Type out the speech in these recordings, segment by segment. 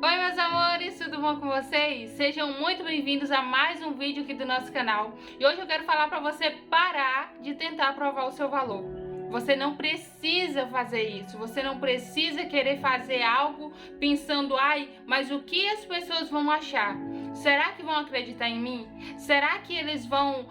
Oi meus amores, tudo bom com vocês? Sejam muito bem-vindos a mais um vídeo aqui do nosso canal. E hoje eu quero falar para você parar de tentar provar o seu valor. Você não precisa fazer isso, você não precisa querer fazer algo pensando, mas o que as pessoas vão achar? Será que vão acreditar em mim? Será que eles vão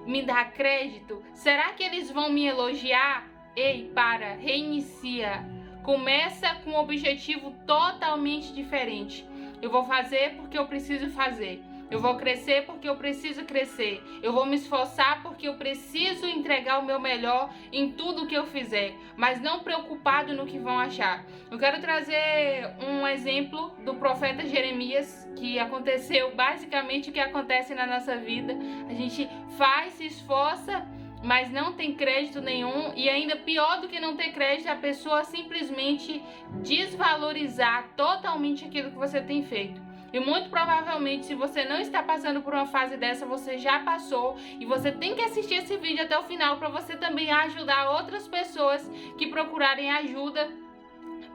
me dar crédito? Será que eles vão me elogiar? Ei, reinicia. Começa com um objetivo totalmente diferente. Eu vou fazer porque eu preciso fazer. Eu vou crescer porque eu preciso crescer. Eu vou me esforçar porque eu preciso entregar o meu melhor em tudo que eu fizer, mas não preocupado no que vão achar. Eu quero trazer um exemplo do profeta Jeremias, que aconteceu basicamente o que acontece na nossa vida. A gente faz, se esforça, mas não tem crédito nenhum, e ainda pior do que não ter crédito é a pessoa simplesmente desvalorizar totalmente aquilo que você tem feito. E muito provavelmente, se você não está passando por uma fase dessa, você já passou, e você tem que assistir esse vídeo até o final para você também ajudar outras pessoas que procurarem ajuda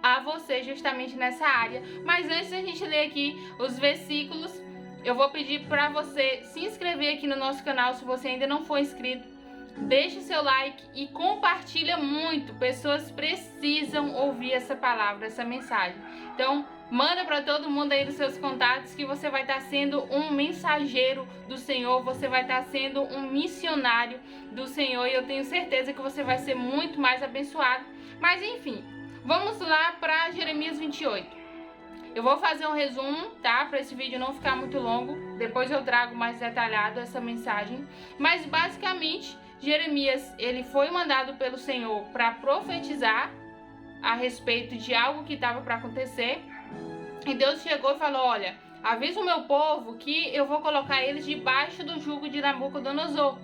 a você justamente nessa área. Mas antes da gente ler aqui os versículos, eu vou pedir para você se inscrever aqui no nosso canal se você ainda não for inscrito. Deixe seu like e compartilha muito. Pessoas precisam ouvir essa palavra, essa mensagem. Então, manda para todo mundo aí dos seus contatos que você vai estar sendo um mensageiro do Senhor, você vai estar sendo um missionário do Senhor, e eu tenho certeza que você vai ser muito mais abençoado. Mas enfim, vamos lá para Jeremias 28. Eu vou fazer um resumo, tá? Para esse vídeo não ficar muito longo. Depois eu trago mais detalhado essa mensagem. Mas basicamente, Jeremias, ele foi mandado pelo Senhor para profetizar a respeito de algo que estava para acontecer. E Deus chegou e falou: olha, avisa o meu povo que eu vou colocar eles debaixo do jugo de Nabucodonosor.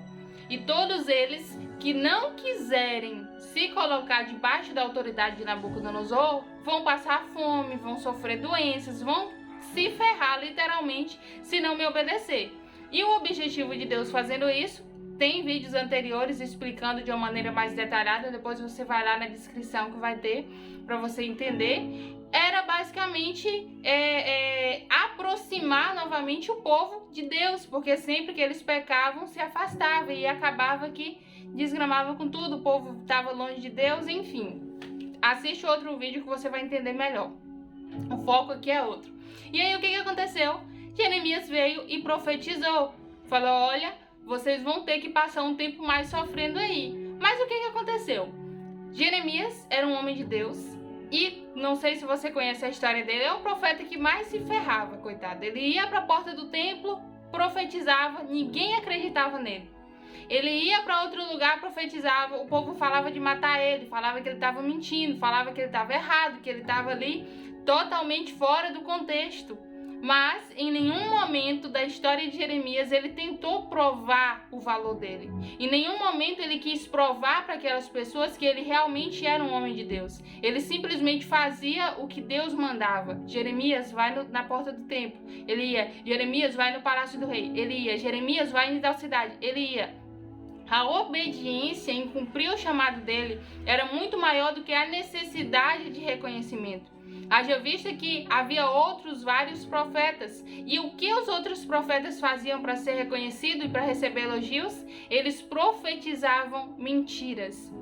E todos eles que não quiserem se colocar debaixo da autoridade de Nabucodonosor vão passar fome, vão sofrer doenças, vão se ferrar literalmente se não me obedecer. E o objetivo de Deus fazendo isso, tem vídeos anteriores explicando de uma maneira mais detalhada, depois você vai lá na descrição que vai ter para você entender. Era basicamente aproximar novamente o povo de Deus, porque sempre que eles pecavam se afastava e acabava que desgramava com tudo, o povo estava longe de Deus, enfim. Assiste outro vídeo que você vai entender melhor. O foco aqui é outro. E aí o que aconteceu? Jeremias veio e profetizou. Falou: olha, vocês vão ter que passar um tempo mais sofrendo aí. Mas o que aconteceu? Jeremias era um homem de Deus. E não sei se você conhece a história dele, é o profeta que mais se ferrava, coitado. Ele ia para a porta do templo, profetizava, ninguém acreditava nele. Ele ia para outro lugar, profetizava, o povo falava de matar ele, falava que ele estava mentindo, falava que ele estava errado, que ele estava ali totalmente fora do contexto. Mas em nenhum momento da história de Jeremias ele tentou provar o valor dele. Em nenhum momento ele quis provar para aquelas pessoas que ele realmente era um homem de Deus. Ele simplesmente fazia o que Deus mandava. Jeremias, vai na porta do templo. Ele ia. Jeremias, vai no palácio do rei. Ele ia. Jeremias, vai em tal cidade. Ele ia. A obediência em cumprir o chamado dele era muito maior do que a necessidade de reconhecimento. Haja vista que havia outros vários profetas. E o que os outros profetas faziam para ser reconhecido e para receber elogios? Eles profetizavam mentiras.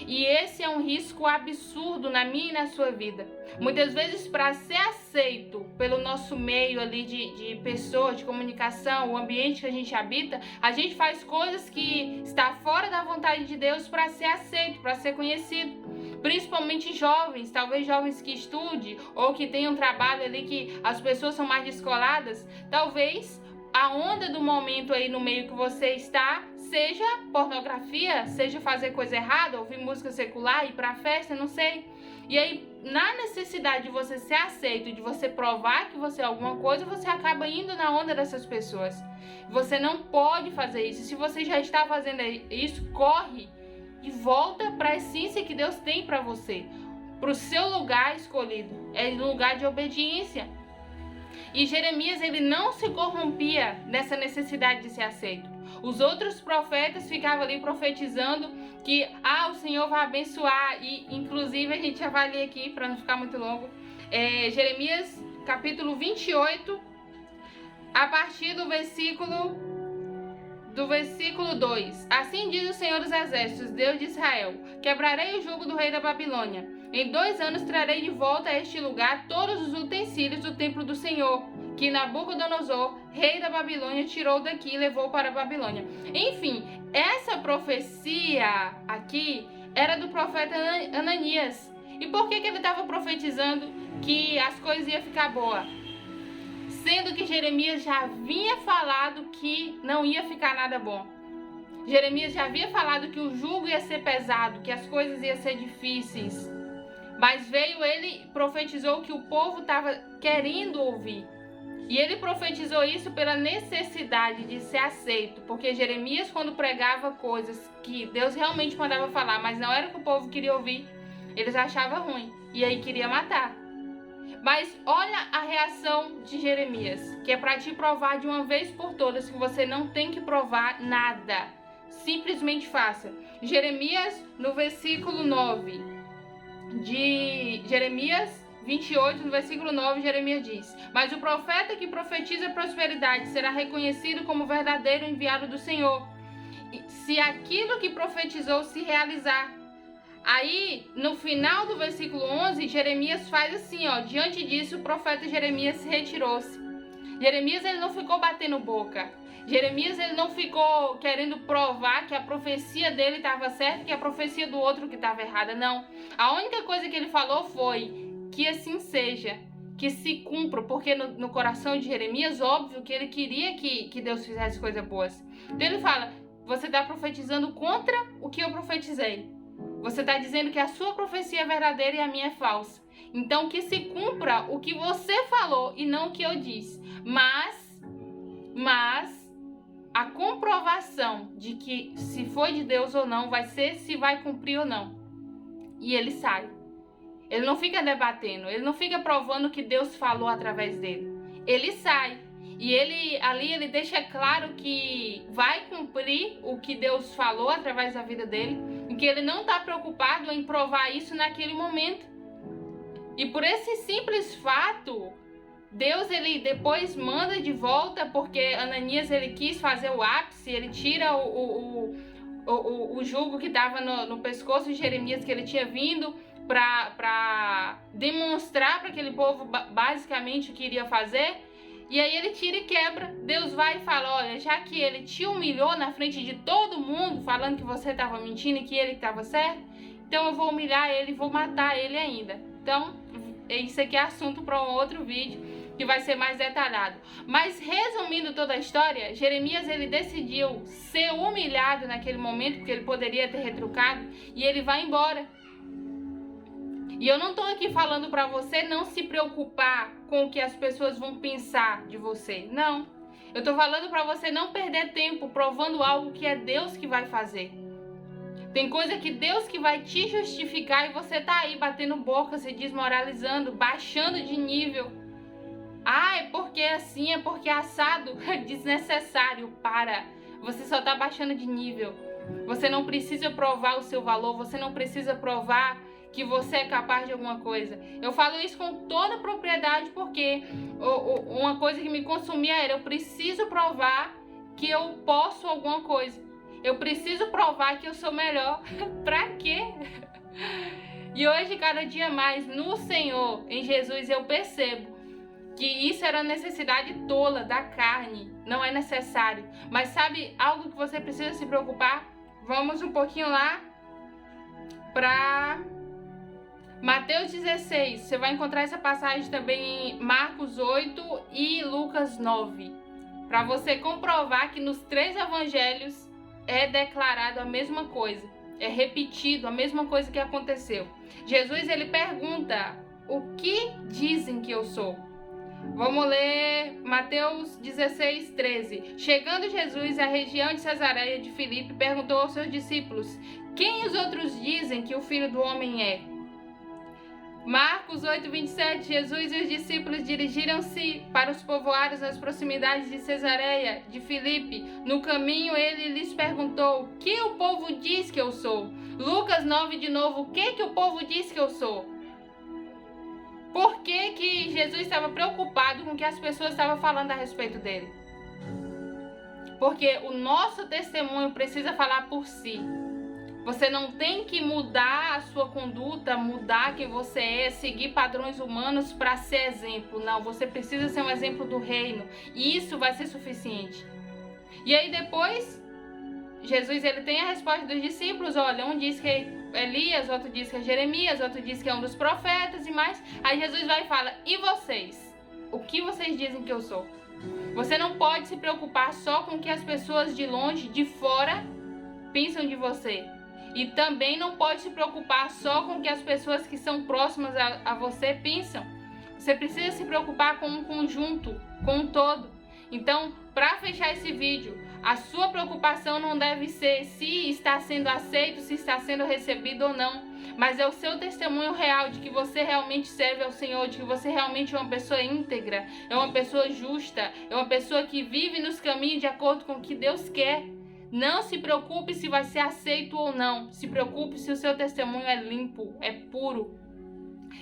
E esse é um risco absurdo na minha e na sua vida. Muitas vezes, para ser aceito pelo nosso meio ali de pessoas, de comunicação, o ambiente que a gente habita, a gente faz coisas que está fora da vontade de Deus para ser aceito, para ser conhecido. Principalmente jovens, talvez jovens que estudem ou que tenham um trabalho ali que as pessoas são mais descoladas, talvez a onda do momento aí no meio que você está seja pornografia, seja fazer coisa errada, ouvir música secular, ir pra festa, não sei. E aí, na necessidade de você ser aceito, de você provar que você é alguma coisa, você acaba indo na onda dessas pessoas. Você não pode fazer isso. Se você já está fazendo isso, corre e volta para a essência que Deus tem para você, para o seu lugar escolhido, é um lugar de obediência. E Jeremias, ele não se corrompia nessa necessidade de ser aceito. Os outros profetas ficavam ali profetizando que o Senhor vai abençoar, e inclusive a gente já vai ler aqui para não ficar muito longo. Jeremias capítulo 28, a partir do versículo 2. Assim diz o Senhor dos Exércitos, Deus de Israel: quebrarei o jugo do rei da Babilônia. Em 2 anos trarei de volta a este lugar todos os utensílios do templo do Senhor, que Nabucodonosor, rei da Babilônia, tirou daqui e levou para a Babilônia. Enfim, essa profecia aqui era do profeta Ananias. E por que ele estava profetizando que as coisas iam ficar boas? Sendo que Jeremias já havia falado que não ia ficar nada bom. Jeremias já havia falado que o jugo ia ser pesado, que as coisas iam ser difíceis. Mas veio ele e profetizou que o povo estava querendo ouvir. E ele profetizou isso pela necessidade de ser aceito. Porque Jeremias, quando pregava coisas que Deus realmente mandava falar, mas não era o que o povo queria ouvir, eles achavam ruim. E aí queria matar. Mas olha a reação de Jeremias, que é para te provar de uma vez por todas que você não tem que provar nada. Simplesmente faça. Jeremias, no versículo 9 de Jeremias 28, no versículo 9, Jeremias diz: mas o profeta que profetiza prosperidade será reconhecido como verdadeiro enviado do Senhor, se aquilo que profetizou se realizar. Aí, no final do versículo 11, Jeremias faz assim, ó: diante disso, o profeta Jeremias retirou-se. Jeremias, ele não ficou batendo boca. Jeremias, ele não ficou querendo provar que a profecia dele estava certa e que a profecia do outro que estava errada. Não. A única coisa que ele falou foi que assim seja, que se cumpra, porque no coração de Jeremias, óbvio que ele queria que Deus fizesse coisas boas. Então ele fala: você está profetizando contra o que eu profetizei. Você está dizendo que a sua profecia é verdadeira e a minha é falsa. Então que se cumpra o que você falou e não o que eu disse. Mas a comprovação de que se foi de Deus ou não vai ser se vai cumprir ou não. E ele sai. Ele não fica debatendo, ele não fica provando que Deus falou através dele. Ele sai. E ele deixa claro que vai cumprir o que Deus falou através da vida dele, e que ele não está preocupado em provar isso naquele momento. E por esse simples fato, Deus ele depois manda de volta, porque Ananias ele quis fazer o ápice, ele tira o jugo que estava no pescoço de Jeremias, que ele tinha vindo para demonstrar para aquele povo basicamente o que iria fazer. E aí ele tira e quebra. Deus vai e fala: olha, já que ele te humilhou na frente de todo mundo, falando que você estava mentindo e que ele estava certo, então eu vou humilhar ele e vou matar ele ainda. Então, isso aqui é assunto para um outro vídeo que vai ser mais detalhado. Mas resumindo toda a história, Jeremias ele decidiu ser humilhado naquele momento, porque ele poderia ter retrucado, e ele vai embora. E eu não estou aqui falando para você não se preocupar com o que as pessoas vão pensar de você. Não. Eu estou falando para você não perder tempo provando algo que é Deus que vai fazer. Tem coisa que Deus que vai te justificar e você tá aí batendo boca, se desmoralizando, baixando de nível. Ah, é porque assim, é porque assado. Desnecessário, para. Você só tá baixando de nível. Você não precisa provar o seu valor, você não precisa provar que você é capaz de alguma coisa. Eu falo isso com toda propriedade porque uma coisa que me consumia era: eu preciso provar que eu posso alguma coisa. Eu preciso provar que eu sou melhor. Pra quê? E hoje, cada dia mais, no Senhor, em Jesus, eu percebo que isso era necessidade tola da carne. Não é necessário. Mas sabe algo que você precisa se preocupar? Vamos um pouquinho lá para Mateus 16, você vai encontrar essa passagem também em Marcos 8 e Lucas 9. Para você comprovar que nos 3 evangelhos é declarado a mesma coisa. É repetido a mesma coisa que aconteceu. Jesus ele pergunta: o que dizem que eu sou? Vamos ler Mateus 16, 13. Chegando Jesus à região de Cesareia de Filipe, perguntou aos seus discípulos: quem os outros dizem que o Filho do Homem é? Marcos 8, 27, Jesus e os discípulos dirigiram-se para os povoados nas proximidades de Cesareia de Filipe. No caminho ele lhes perguntou: o que o povo diz que eu sou? Lucas 9 de novo: o que o povo diz que eu sou? Por que Jesus estava preocupado com o que as pessoas estavam falando a respeito dele? Porque o nosso testemunho precisa falar por si. Você não tem que mudar a sua conduta, mudar quem você é, seguir padrões humanos para ser exemplo. Não, você precisa ser um exemplo do reino. E isso vai ser suficiente. E aí depois, Jesus ele tem a resposta dos discípulos. Olha, um diz que é Elias, outro diz que é Jeremias, outro diz que é um dos profetas e mais. Aí Jesus vai e fala, e vocês? O que vocês dizem que eu sou? Você não pode se preocupar só com o que as pessoas de longe, de fora, pensam de você. E também não pode se preocupar só com o que as pessoas que são próximas a você pensam. Você precisa se preocupar com um conjunto, com um todo. Então, para fechar esse vídeo, a sua preocupação não deve ser se está sendo aceito, se está sendo recebido ou não. Mas é o seu testemunho real de que você realmente serve ao Senhor, de que você realmente é uma pessoa íntegra, é uma pessoa justa, é uma pessoa que vive nos caminhos de acordo com o que Deus quer. Não se preocupe se vai ser aceito ou não. Se preocupe se o seu testemunho é limpo, é puro.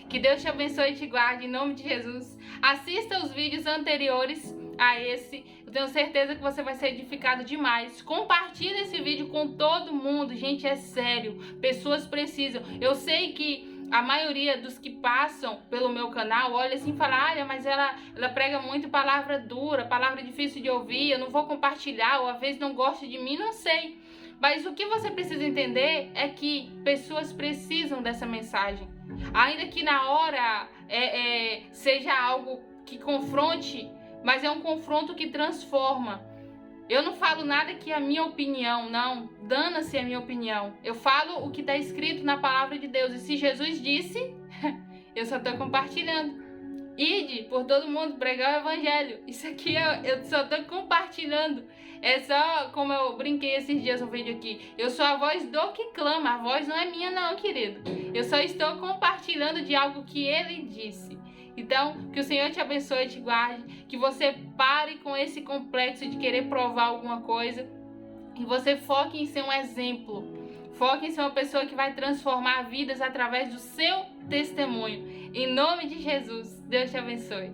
Que Deus te abençoe e te guarde em nome de Jesus. Assista os vídeos anteriores a esse. Eu tenho certeza que você vai ser edificado demais. Compartilhe esse vídeo com todo mundo. Gente, é sério. Pessoas precisam. Eu sei que a maioria dos que passam pelo meu canal olha assim e fala, olha, mas ela prega muito palavra dura, palavra difícil de ouvir, eu não vou compartilhar, ou às vezes não gosta de mim, não sei. Mas o que você precisa entender é que pessoas precisam dessa mensagem. Ainda que na hora seja algo que confronte, mas é um confronto que transforma. Eu não falo nada que é a minha opinião, não. Dana-se a minha opinião. Eu falo o que está escrito na palavra de Deus. E se Jesus disse, eu só estou compartilhando. Ide por todo mundo pregar o evangelho. Isso aqui eu só estou compartilhando. É só como eu brinquei esses dias no vídeo aqui. Eu sou a voz do que clama. A voz não é minha não, querido. Eu só estou compartilhando de algo que ele disse. Então, que o Senhor te abençoe e te guarde, que você pare com esse complexo de querer provar alguma coisa e você foque em ser um exemplo. Foque em ser uma pessoa que vai transformar vidas através do seu testemunho. Em nome de Jesus, Deus te abençoe.